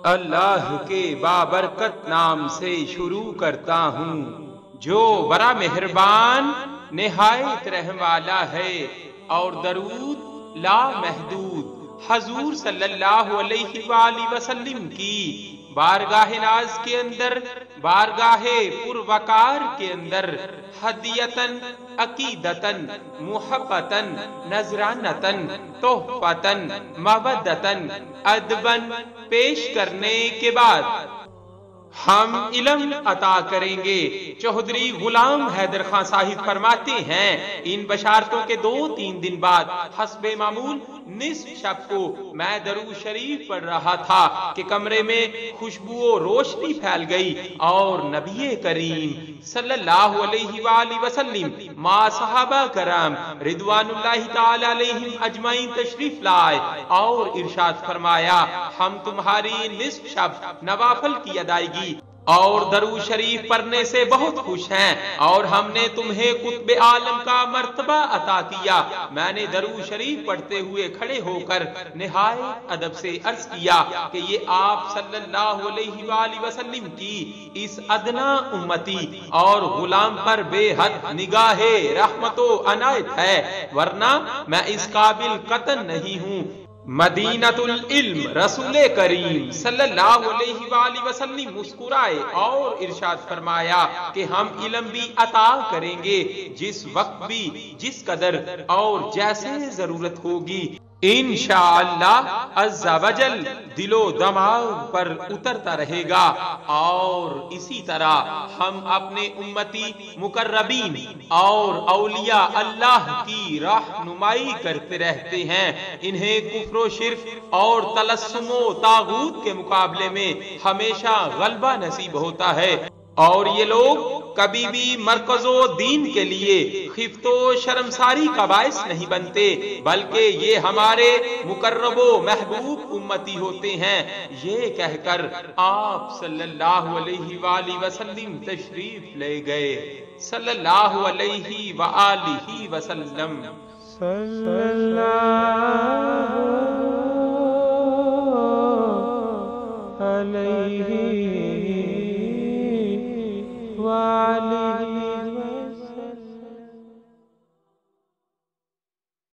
اللہ کے بابرکت نام سے شروع کرتا ہوں جو بڑا مہربان نہایت رحم والا ہے، اور درود لا محدود حضور صلی اللہ علیہ وآلہ وسلم کی بارگاہ ناز کے اندر، بارگاہ پروقار کے اندر ہدیتن، عقیدتن، محبتن، نذرانتن، تحفتن، مودتن، ادبن پیش کرنے کے بعد ہم علم عطا کریں گے۔ چوہدری غلام حیدر خان صاحب فرماتے ہیں ان بشارتوں کے 2-3 دن بعد حسب معمول نصف شب کو میں درود شریف پڑھ رہا تھا کہ کمرے میں خوشبو و روشنی پھیل گئی اور نبی کریم صلی اللہ علیہ وآلہ وسلم ما صحابہ کرام رضوان اللہ تعالی علیہم اجمعین تشریف لائے اور ارشاد فرمایا ہم تمہاری نصف شب نوافل کی ادائیگی اور درود شریف پڑھنے سے بہت خوش ہیں، اور ہم نے تمہیں قطب عالم کا مرتبہ عطا کیا۔ میں نے درود شریف پڑھتے ہوئے کھڑے ہو کر نہایت ادب سے عرض کیا کہ یہ آپ صلی اللہ علیہ وآلہ وسلم کی اس ادنا امتی اور غلام پر بے حد نگاہ رحمت و عنایت ہے، ورنہ میں اس قابل قطعاً نہیں ہوں۔ مدینۃ العلم رسول کریم صلی اللہ علیہ وآلہ وسلم مسکرائے اور ارشاد فرمایا کہ ہم علم بھی عطا کریں گے جس وقت بھی، جس قدر اور جیسے ضرورت ہوگی، انشاءاللہ عز و جل دل و دماغ پر اترتا رہے گا، اور اسی طرح ہم اپنے امتی مقربین اور اولیاء اللہ کی رہنمائی کرتے رہتے ہیں۔ انہیں کفر و شرک اور تلسم و طاغوت کے مقابلے میں ہمیشہ غلبہ نصیب ہوتا ہے، اور یہ لوگ کبھی بھی مرکز و دین کے لیے خفت و شرمساری کا باعث نہیں بنتے، بلکہ یہ ہمارے مقرب و محبوب امتی ہوتے ہیں۔ یہ کہہ کر آپ صلی اللہ علیہ وآلہ وسلم تشریف لے گئے، صلی اللہ علیہ وآلہ وسلم۔